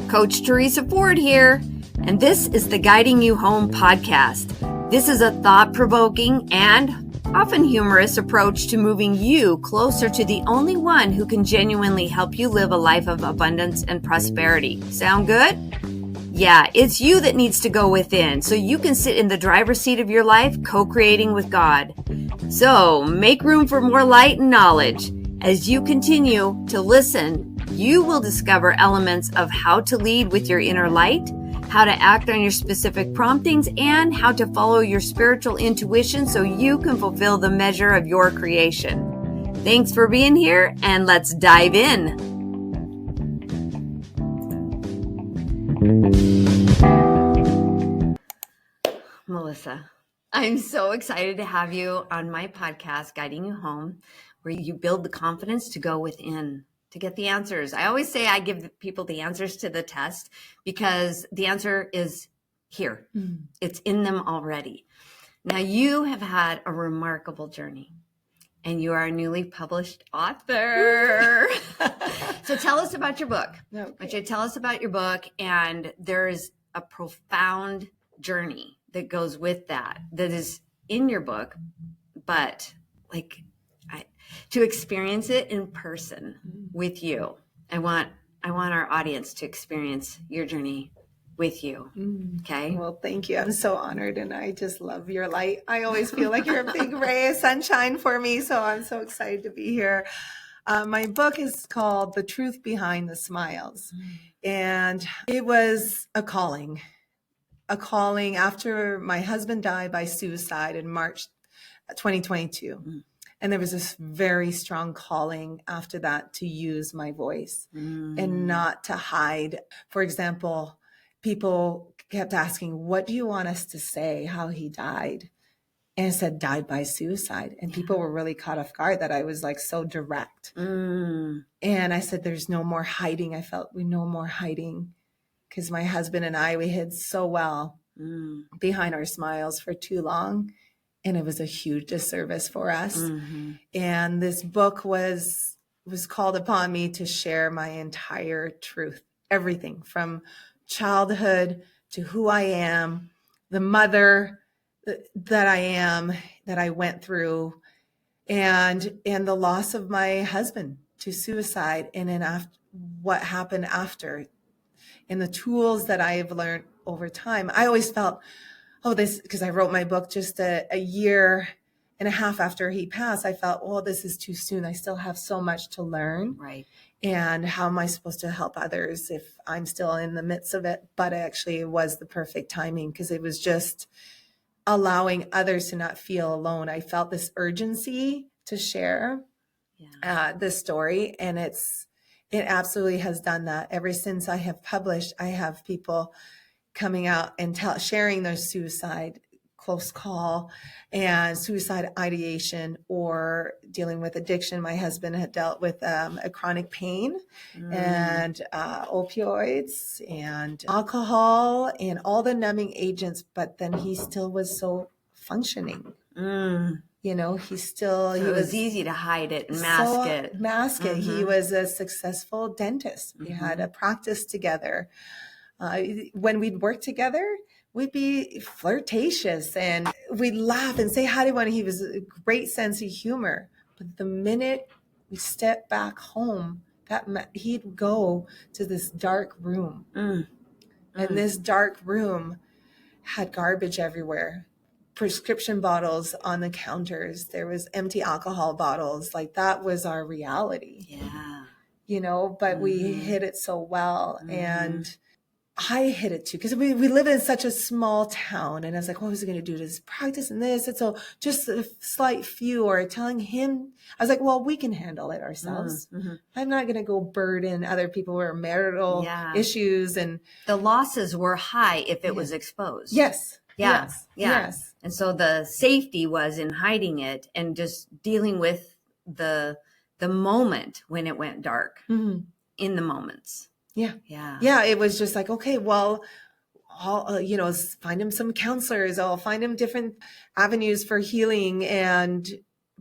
Coach Teresa Ford here, and this is the Guiding You Home podcast. This is a thought-provoking and often humorous approach to moving you closer to the only one who can genuinely help you live a life of abundance and prosperity. Sound good? Yeah, it's you that needs to go within so you can sit in the driver's seat of your life, co-creating with God. So make room for more light and knowledge. As you continue to listen, you will discover elements of how to lead with your inner light, how to act on your specific promptings, and how to follow your spiritual intuition so you can fulfill the measure of your creation. Thanks for being here, and let's dive in. Melissa, I'm so excited to have you on my podcast, Guiding You Home, where you build the confidence to go within, to get the answers. I always say I give people the answers to the test because the answer is here. It's in them already. Now, you have had a remarkable journey, and you are a newly published author. So tell us about your book. Okay. I want you to tell us about your book, and there is a profound journey that goes with that is in your book, but to experience it in person with you. I want our audience to experience your journey with you. Okay. Well, thank you. I'm so honored, and I just love your light. I always feel like you're a big ray of sunshine for me. So I'm so excited to be here. My book is called The Truth Behind the Smiles. And it was a calling after my husband died by suicide in March 2022. And there was this very strong calling after that to use my voice and not to hide. For example, people kept asking, what do you want us to say how he died? And I said, died by suicide. And people were really caught off guard that I was like so direct. And I said, there's no more hiding. I felt we no more hiding because my husband and I, we hid so well behind our smiles for too long. And it was a huge disservice for us. And this book was called upon me to share my entire truth, everything from childhood to who I am, the mother that I am, that I went through, and the loss of my husband to suicide, and then what happened after, and the tools that I have learned over time. I always felt, because I wrote my book just a year and a half after he passed, I felt, this is too soon. I still have so much to learn. Right. And how am I supposed to help others if I'm still in the midst of it? But actually, it was the perfect timing because it was just allowing others to not feel alone. I felt this urgency to share this story, and it absolutely has done that. Ever since I have published, I have people coming out and sharing their suicide close call and suicide ideation or dealing with addiction. My husband had dealt with a chronic pain and opioids and alcohol and all the numbing agents, but then he still was so functioning. You know, he was easy to hide it and mask it. He was a successful dentist. We had a practice together. When we'd work together, we'd be flirtatious and we'd laugh and say hi to one. He was a great sense of humor. But the minute we stepped back home, he'd go to this dark room. And this dark room had garbage everywhere. Prescription bottles on the counters. There was empty alcohol bottles. Like that was our reality. Yeah. You know, but we hid it so well. And I hid it too, because we live in such a small town. And I was like, what was he going to do? Just practice in this? And so just a slight few, or telling him, I was like, well, we can handle it ourselves. I'm not going to go burden other people with marital issues. And the losses were high if it was exposed. Yes. Yes. Yes. And so the safety was in hiding it and just dealing with the moment when it went dark in the moments. Yeah. It was just like, okay, well, I'll, find him some counselors. I'll find him different avenues for healing.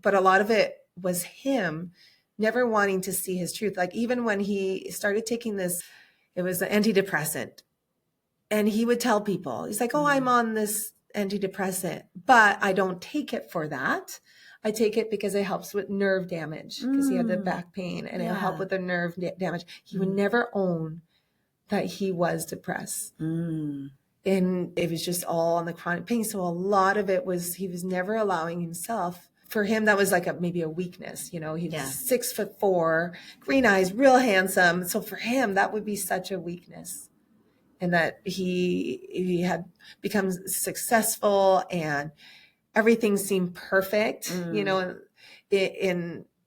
But a lot of it was him never wanting to see his truth. Like even when he started taking this It was an antidepressant. And he would tell people, he's like, oh, I'm on this antidepressant, but I don't take it for that. I take it because it helps with nerve damage, because he had the back pain, and it'll help with the nerve damage. He would never own that he was depressed. And it was just all on the chronic pain. So a lot of it was, he was never allowing himself. For him, that was like maybe a weakness. You know, he was 6'4", green eyes, real handsome. So for him, that would be such a weakness. And that he had become successful and everything seemed perfect, you know,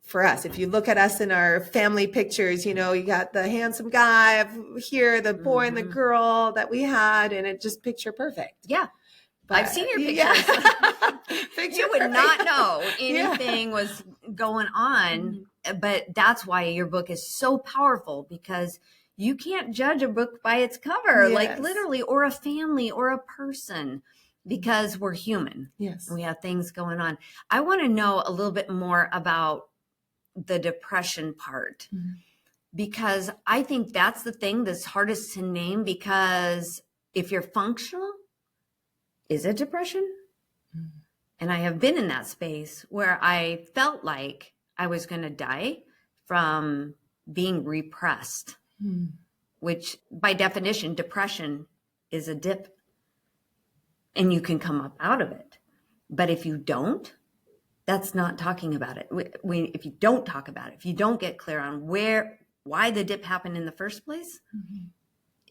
for us. If you look at us in our family pictures, you know, you got the handsome guy here, the boy and the girl that we had, and it just picture perfect. Yeah. But, I've seen your pictures. You would not know anything was going on, but that's why your book is so powerful, because you can't judge a book by its cover, like literally, or a family or a person, because we're human. Yes. And we have things going on. I want to know a little bit more about the depression part, because I think that's the thing that's hardest to name, because if you're functional, is it depression? And I have been in that space where I felt like I was going to die from being repressed. Which by definition, depression is a dip, and you can come up out of it. But if you don't, that's not talking about it. If you don't talk about it, if you don't get clear on why the dip happened in the first place,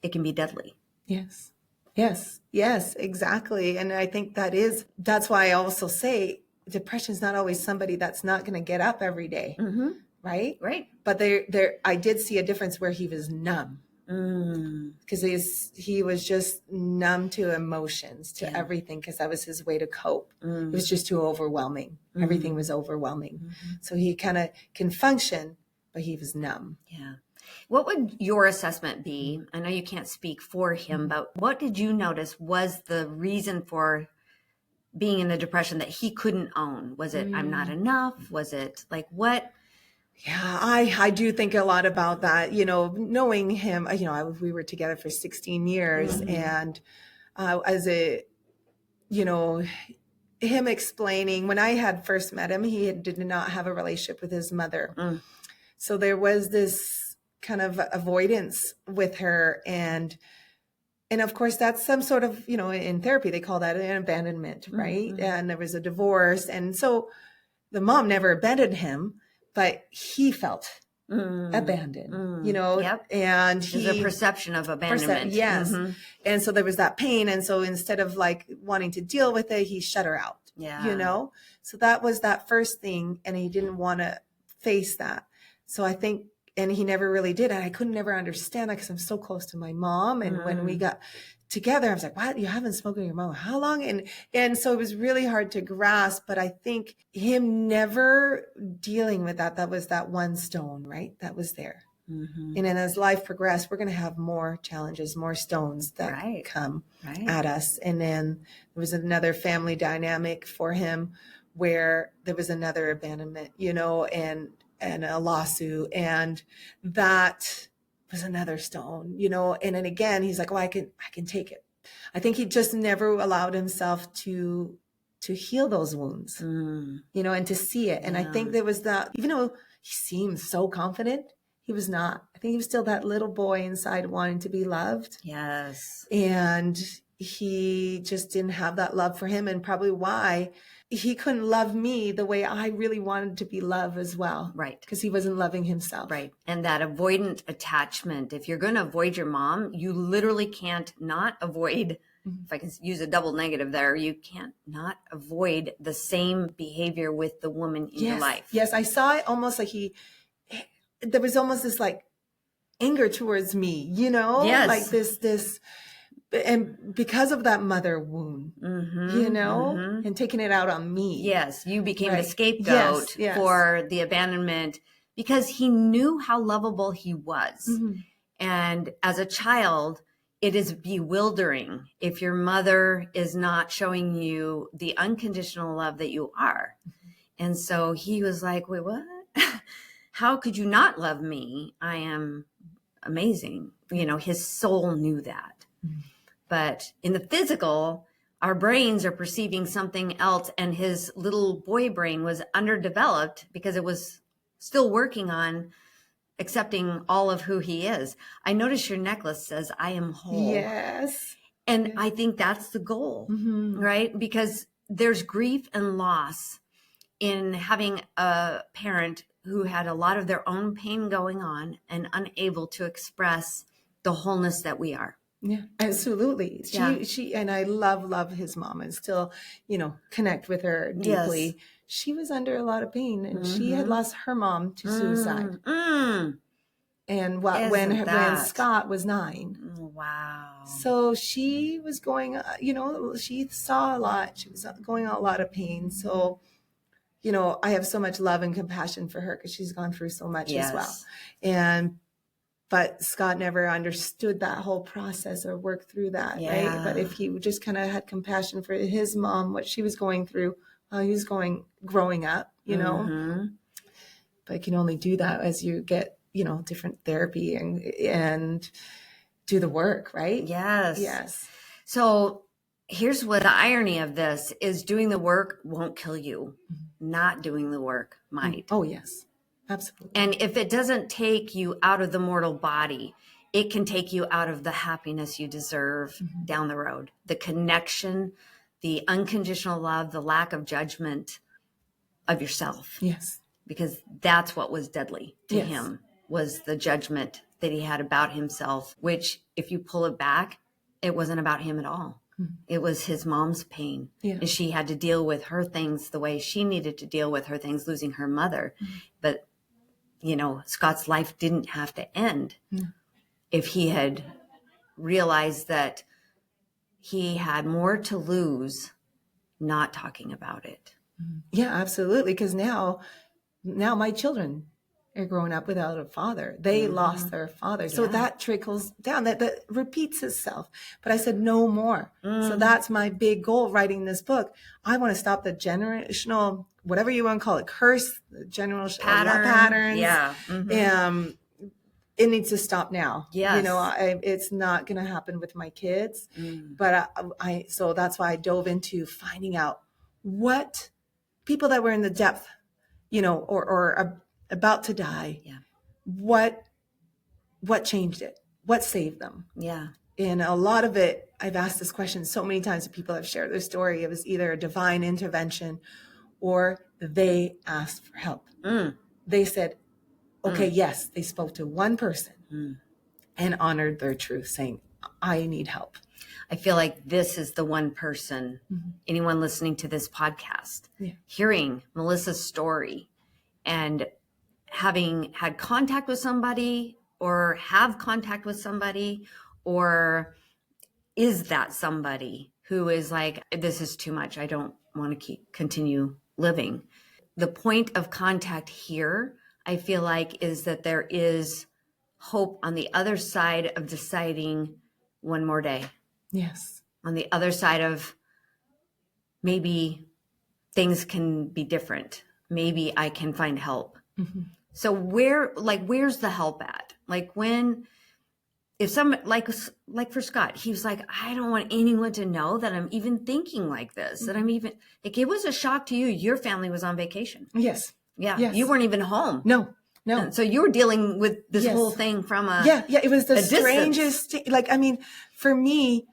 it can be deadly. Yes. Yes. Yes, exactly. And I think that's why I also say depression is not always somebody that's not going to get up every day. Right? Right. But I did see a difference where he was numb. Because he was just numb to emotions, to everything, because that was his way to cope. It was just too overwhelming. Everything was overwhelming. So he kind of can function, but he was numb. Yeah. What would your assessment be? I know you can't speak for him, but what did you notice was the reason for being in the depression that he couldn't own? Was it, I'm not enough? Was it like what? Yeah, I do think a lot about that, you know, knowing him, you know, we were together for 16 years and you know, him explaining, when I had first met him, he did not have a relationship with his mother. So there was this kind of avoidance with her. And of course, that's some sort of, you know, in therapy, they call that an abandonment, right? And there was a divorce. And so the mom never abandoned him, but he felt abandoned, you know, and there's a perception of abandonment. Yes. And so there was that pain. And so instead of like wanting to deal with it, he shut her out, you know? So that was that first thing. And he didn't want to face that. So I think, and he never really did. And I couldn't never understand that because I'm so close to my mom. And when we got together, I was like, what? You haven't spoken to your mom? How long? And so it was really hard to grasp, but I think him never dealing with that was that one stone, right? That was there. And then as life progressed, we're going to have more challenges, more stones that come at us. And then there was another family dynamic for him where there was another abandonment, you know, and a lawsuit. And that was another stone, you know, and then again, he's like, oh, I can take it. I think he just never allowed himself to heal those wounds, you know, and to see it. And I think there was that, even though he seemed so confident, he was not. I think he was still that little boy inside wanting to be loved. Yes. And he just didn't have that love for him, and probably why he couldn't love me the way I really wanted to be loved as well. Right. Because he wasn't loving himself. Right. And that avoidant attachment, if you're going to avoid your mom, you literally can't not avoid, if I can use a double negative there, you can't not avoid the same behavior with the woman in your life. Yes. I saw it almost like there was almost this like anger towards me, you know, like this, and because of that mother wound, you know, and taking it out on me. Yes. You became the scapegoat for the abandonment because he knew how lovable he was. And as a child, it is bewildering if your mother is not showing you the unconditional love that you are. And so he was like, wait, what? How could you not love me? I am amazing. You know, his soul knew that. But in the physical, our brains are perceiving something else, and his little boy brain was underdeveloped because it was still working on accepting all of who he is. I notice your necklace says, I am whole. Yes. And I think that's the goal, right? Because there's grief and loss in having a parent who had a lot of their own pain going on and unable to express the wholeness that we are. Yeah, absolutely. She and I love his mom and still, connect with her deeply. Yes. She was under a lot of pain, and she had lost her mom to suicide. And when Scott was 9. Wow. So she was going, she saw a lot. She was going a lot of pain. So, I have so much love and compassion for her because she's gone through so much as well. But Scott never understood that whole process or worked through that, right? But if he just kind of had compassion for his mom, what she was going through while he was growing up, But you can only do that as you get, different therapy and do the work, right? Yes. So here's what the irony of this is: doing the work won't kill you. Not doing the work might. Oh, yes. Absolutely. And if it doesn't take you out of the mortal body, it can take you out of the happiness you deserve down the road. The connection, the unconditional love, the lack of judgment of yourself. Yes. Because that's what was deadly to him, was the judgment that he had about himself, which if you pull it back, it wasn't about him at all. It was his mom's pain. And she had to deal with her things the way she needed to deal with her things, losing her mother. But Scott's life didn't have to end if he had realized that he had more to lose not talking about it. Yeah, absolutely. Because now my children are growing up without a father. They lost their father. So that trickles down, that repeats itself. But I said, no more. So that's my big goal writing this book. I want to stop the generational, whatever you want to call it, curse, the generational patterns. Yeah. It needs to stop now. Yes. It's not going to happen with my kids. But so that's why I dove into finding out what people that were in the depth, or about to die, what changed it? What saved them? Yeah. And a lot of it, I've asked this question so many times that people have shared their story. It was either a divine intervention or they asked for help. They said, okay, yes, they spoke to one person and honored their truth, saying, I need help. I feel like this is the one person, anyone listening to this podcast, hearing Melissa's story and having had contact with somebody or have contact with somebody, or is that somebody who is like, this is too much. I don't want to continue living. The point of contact here, I feel like, is that there is hope on the other side of deciding one more day. Yes. On the other side of maybe things can be different. Maybe I can find help. So where's the help at? Like if someone, like for Scott, he was like, I don't want anyone to know that I'm even thinking like this, that I'm even, like, it was a shock to you. Your family was on vacation. Yes. Yeah. Yes. You weren't even home. No. So you were dealing with this whole thing from it was the strangest, for me,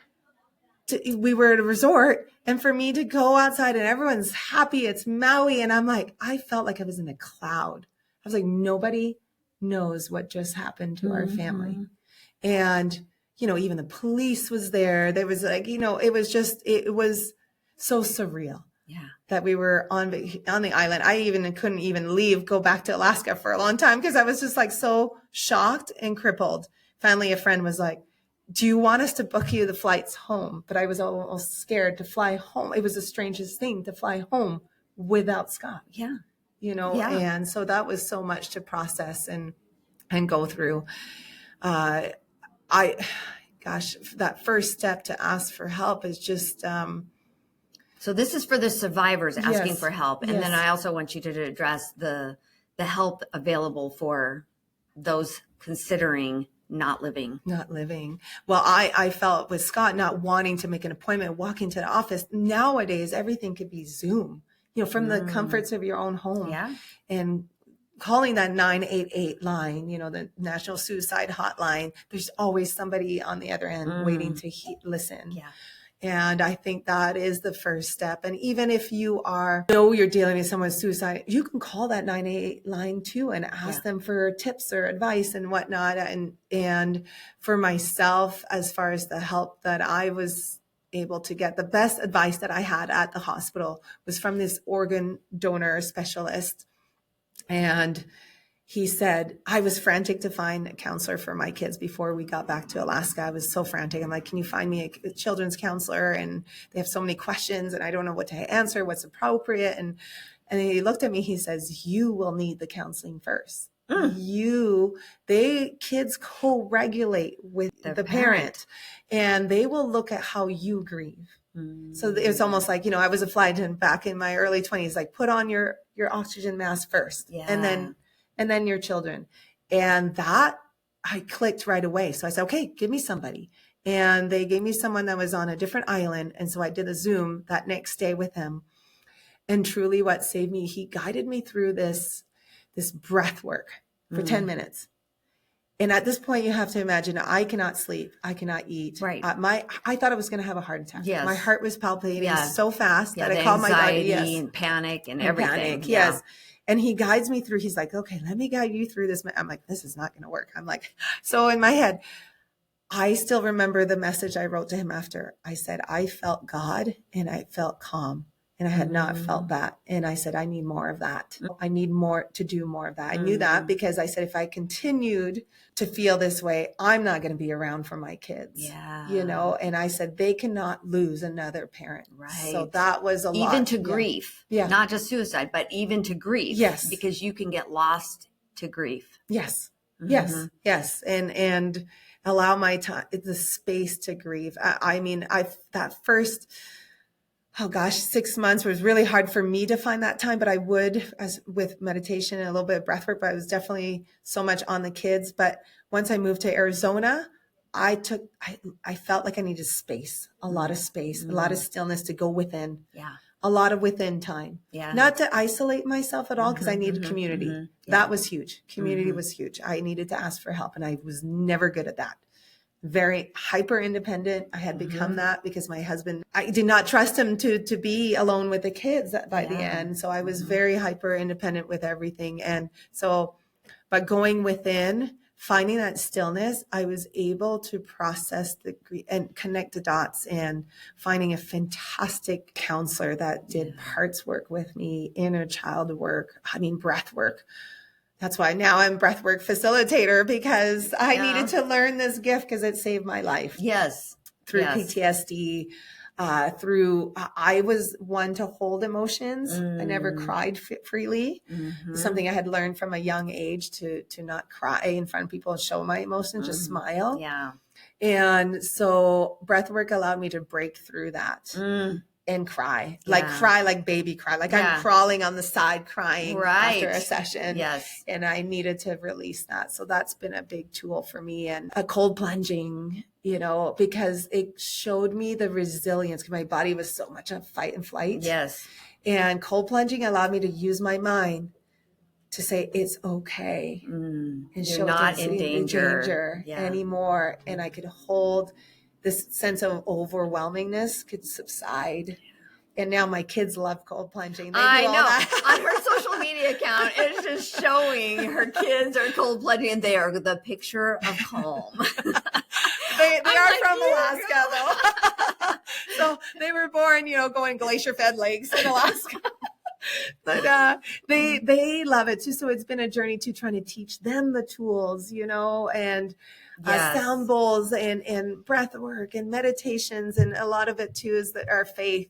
we were at a resort, and for me to go outside and everyone's happy, it's Maui. And I'm like, I felt like I was in a cloud. I was like, nobody knows what just happened to our family. And, even the police was there. There was like, it was so surreal. Yeah. That we were on the island. I couldn't even go back to Alaska for a long time because I was just like so shocked and crippled. Finally, a friend was like, do you want us to book you the flights home? But I was almost scared to fly home. It was the strangest thing to fly home without Scott. Yeah. And so that was so much to process and go through. That first step to ask for help is just, so this is for the survivors asking for help. And Yes. then I also want you to address the help available for those considering not living. Not living. Well, I felt with Scott not wanting to make an appointment, walking to the office. Nowadays, everything could be Zoom, from the comforts of your own home. Yeah. And calling that 988 line, the National Suicide Hotline, there's always somebody on the other end waiting to listen. Yeah. And I think that is the first step. And even if you you're dealing with someone's suicide, you can call that 988 line too and ask them for tips or advice and whatnot. And for myself, as far as the help that I was able to get, the best advice that I had at the hospital was from this organ donor specialist. And he said, I was frantic to find a counselor for my kids before we got back to Alaska. I was so frantic. I'm like, can you find me a children's counselor? And they have so many questions and I don't know what to answer, what's appropriate. And he looked at me, he says, you will need the counseling first. Kids co-regulate with the parent and they will look at how you grieve. So it's almost like, I was a flight attendant back in my early 20s, like put on your oxygen mask first and then your children. And that I clicked right away. So I said, okay, give me somebody. And they gave me someone that was on a different island. And so I did a Zoom that next day with him. And truly what saved me, he guided me through this breath work for 10 minutes. And at this point, you have to imagine, I cannot sleep. I cannot eat. Right. I thought I was going to have a heart attack. Yes. My heart was palpitating so fast that I called my anxiety body. and panic and everything. Panic, yes. And he guides me through. He's like, okay, let me guide you through this. I'm like, this is not going to work. I'm like, so in my head, I still remember the message I wrote to him after. I said, I felt God and I felt calm. And I had not felt that. And I said, I need more of that. I need to do more of that. I knew that because I said, if I continued to feel this way, I'm not going to be around for my kids. Yeah. And I said, they cannot lose another parent. Right. So that was a lot. Even to grief. Yeah. Not just suicide, but even to grief. Yes. Because you can get lost to grief. Yes. Yes. And allow my time, the space to grieve. That first, 6 months was really hard for me to find that time, but I would, as with meditation and a little bit of breath work, but I was definitely so much on the kids. But once I moved to Arizona, I felt like I needed space, a lot of space, a lot of stillness to go within. Yeah. A lot of within time. Yeah. Not to isolate myself at all, because I needed community. Yeah. That was huge. Community was huge. I needed to ask for help, and I was never good at that. Very hyper independent. I had become that because my husband, I did not trust him to be alone with the kids by the end. So I was very hyper independent with everything. And so, but going within, finding that stillness, I was able to process and connect the dots, and finding a fantastic counselor that did parts work with me, inner child work, breath work. That's why now I'm breathwork facilitator, because I needed to learn this gift because it saved my life. Yes. Through PTSD, I was one to hold emotions. I never cried freely. Something I had learned from a young age to not cry in front of people and show my emotions, just smile. Yeah. And so breathwork allowed me to break through that. And cry like baby cry, like I'm crawling on the side crying after a session. Yes. And I needed to release that. So that's been a big tool for me. And a cold plunging, because it showed me the resilience, because my body was so much of fight and flight. Yes. And cold plunging allowed me to use my mind to say, it's okay. And you're not in danger anymore. And I could hold this sense of overwhelmingness could subside. And now my kids love cold plunging. I know. On her social media account, it's just showing her kids are cold plunging, and they are the picture of calm. they are from Alaska, though. So they were born, going glacier-fed lakes in Alaska. But they love it too. So it's been a journey to trying to teach them the tools, and sound bowls and breath work and meditations. And a lot of it too is that our faith,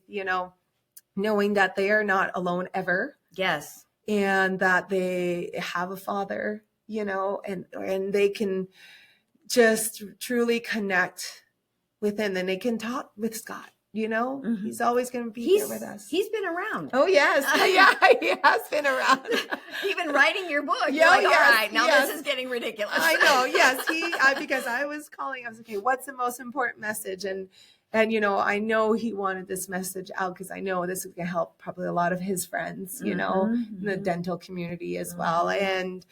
knowing that they are not alone ever. Yes. And that they have a father, and they can just truly connect within, and they can talk with Scott, He's always going to be here with us. He's been around. Oh, yes. Yeah, he has been around. Even writing your book. Yeah, You're like, yes, all right, now yes. this is getting ridiculous. I know. Yes. Because I was calling, I was like, okay, what's the most important message? And I know he wanted this message out because I know this is going to help probably a lot of his friends, in the dental community as well. And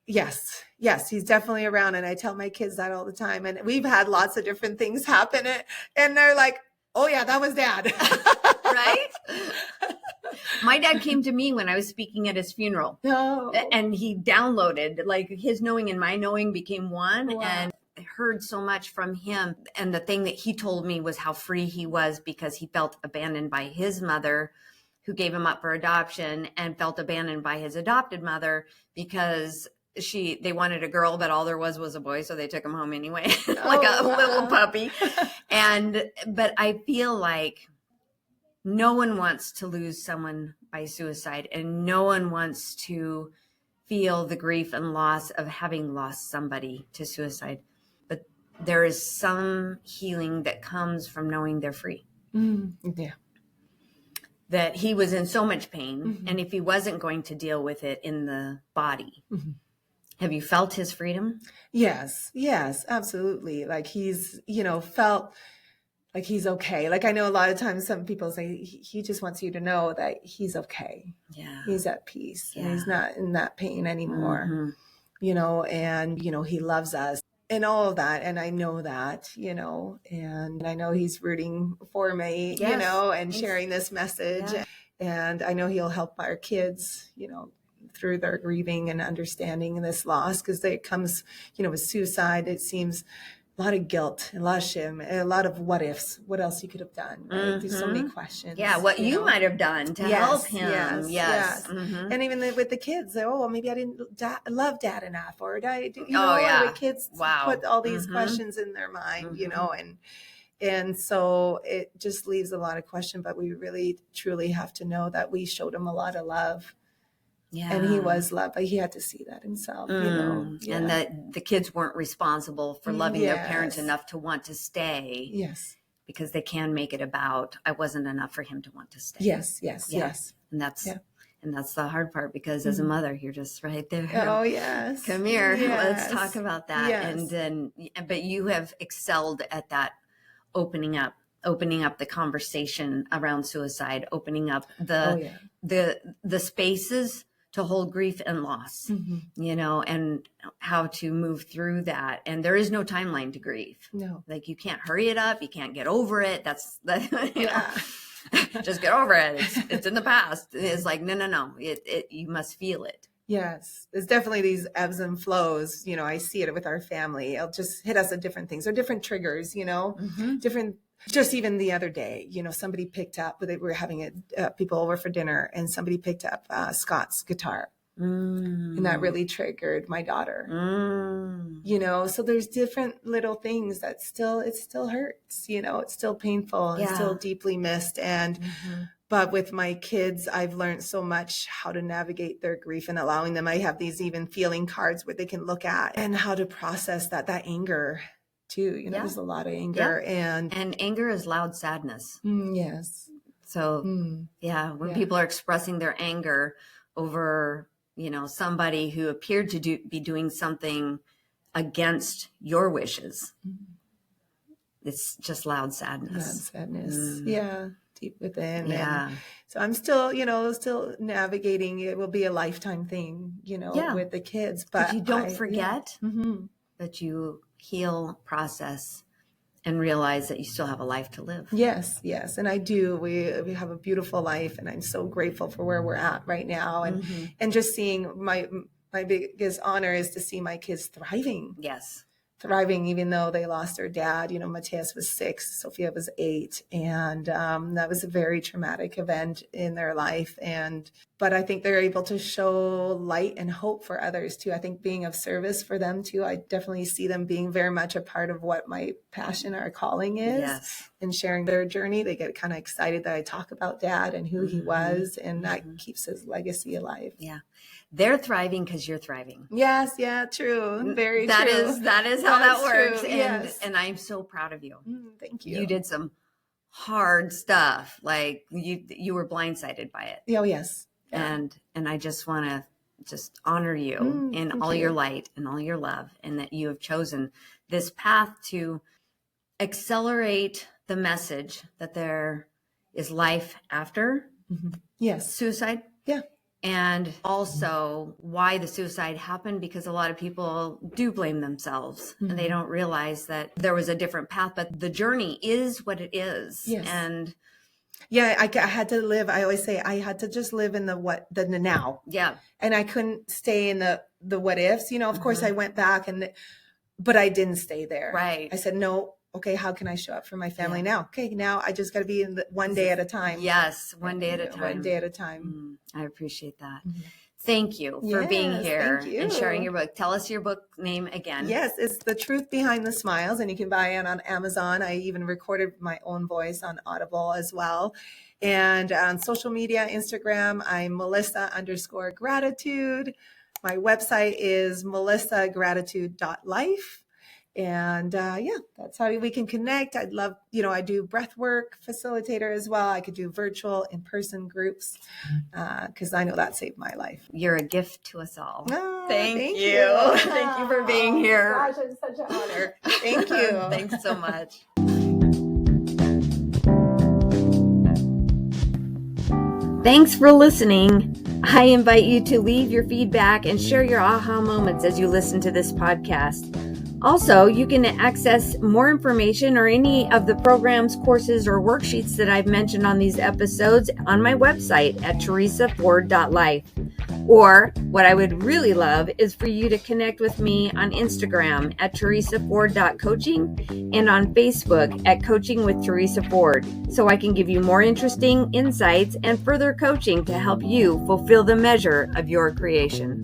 yes, he's definitely around. And I tell my kids that all the time. And we've had lots of different things happen. And they're like, oh yeah, that was Dad. Right? My dad came to me when I was speaking at his funeral. No. And he downloaded, like, his knowing and my knowing became one. Wow. And I heard so much from him. And the thing that he told me was how free he was because he felt abandoned by his mother, who gave him up for adoption, and felt abandoned by his adopted mother because they wanted a girl, but all there was a boy. So they took him home anyway, like a little puppy. But I feel like no one wants to lose someone by suicide, and no one wants to feel the grief and loss of having lost somebody to suicide. But there is some healing that comes from knowing they're free. Yeah. That he was in so much pain, and if he wasn't going to deal with it in the body, have you felt his freedom? Yes, absolutely. Like he's, felt like he's okay. Like I know a lot of times some people say he just wants you to know that he's okay. Yeah. He's at peace and he's not in that pain anymore, and, he loves us and all of that. And I know that, and I know he's rooting for me, and sharing this message. Yeah. And I know he'll help our kids, through their grieving and understanding this loss, because it comes, with suicide, it seems a lot of guilt, a lot of shame, a lot of what ifs, what else he could have done. Right? There's so many questions. Yeah, what you might have done to help him. Yes. And even with the kids, well, maybe I didn't love Dad enough, or did I do, the kids put all these questions in their mind, and so it just leaves a lot of question, but we really truly have to know that we showed him a lot of love. Yeah. And he was loved, but he had to see that himself, And that the kids weren't responsible for loving their parents enough to want to stay. Yes. Because they can make it about, I wasn't enough for him to want to stay. Yes. And that's the hard part, because as a mother, you're just right there. Oh, yes. Come here. Yes. Let's talk about that. Yes. But you have excelled at that, opening up the conversation around suicide, opening up the spaces to hold grief and loss, and how to move through that. And there is no timeline to grief. No. Like, you can't hurry it up. You can't get over it. Just get over it. It's in the past. It's like, no. You must feel it. Yes. There's definitely these ebbs and flows. I see it with our family. It'll just hit us at different things or different triggers, different. Just even the other day, somebody picked up, we were having people over for dinner, and somebody picked up Scott's guitar. And that really triggered my daughter. So there's different little things that it still hurts, it's still painful and still deeply missed. And, but with my kids, I've learned so much how to navigate their grief and allowing them. I have these even feeling cards where they can look at and how to process that anger too. There's a lot of anger and anger is loud sadness. Yes. So when people are expressing their anger over, somebody who appeared to be doing something against your wishes, it's just loud sadness. Yeah. Deep within. Yeah. And so I'm still navigating. It will be a lifetime thing, with the kids, but you don't forget that you heal, process, and realize that you still have a life to live. Yes. And I do. We have a beautiful life, and I'm so grateful for where we're at right now. And just seeing my biggest honor is to see my kids thriving. Yes. Thriving, even though they lost their dad. Matthias was 6, Sophia was 8. And that was a very traumatic event in their life. But I think they're able to show light and hope for others too. I think being of service for them too, I definitely see them being very much a part of what my passion or calling is. Yes. And sharing their journey. They get kind of excited that I talk about Dad and who he was, and that keeps his legacy alive. Yeah. They're thriving because you're thriving. Yes. Yeah. True. Very true. That is how that works. True. Yes. And I'm so proud of you. Thank you. You did some hard stuff. Like you were blindsided by it. Oh, yes. Yeah. And I just want to just honor you in all your light and all your love, and that you have chosen this path to accelerate the message that there is life after Yes. suicide. Yeah. And also why the suicide happened, because a lot of people do blame themselves and they don't realize that there was a different path, but the journey is what it is. Yes. And yeah, I had to live. I always say I had to just live in the now. yeah. And I couldn't stay in the what ifs, of course I went back but I didn't stay there. Right. I said, no, okay, how can I show up for my family now? Okay, now I just got to be in one day at a time. Yes, one day at a time. One day at a time. I appreciate that. Thank you for being here and sharing your book. Tell us your book name again. Yes, it's The Truth Behind the Smiles, and you can buy it on Amazon. I even recorded my own voice on Audible as well. And on social media, Instagram, I'm Melissa_gratitude. My website is melissagratitude.life. And that's how we can connect. I'd love, I do breath work facilitator as well. I could do virtual in-person groups because I know that saved my life. You're a gift to us all. Oh, thank you. Thank you for being here. Gosh, it's such an honor. Thank you. Thanks so much. Thanks for listening. I invite you to leave your feedback and share your aha moments as you listen to this podcast. Also, you can access more information or any of the programs, courses, or worksheets that I've mentioned on these episodes on my website at teresaford.life. Or what I would really love is for you to connect with me on Instagram at teresaford.coaching and on Facebook at Coaching with Teresa Ford, so I can give you more interesting insights and further coaching to help you fulfill the measure of your creation.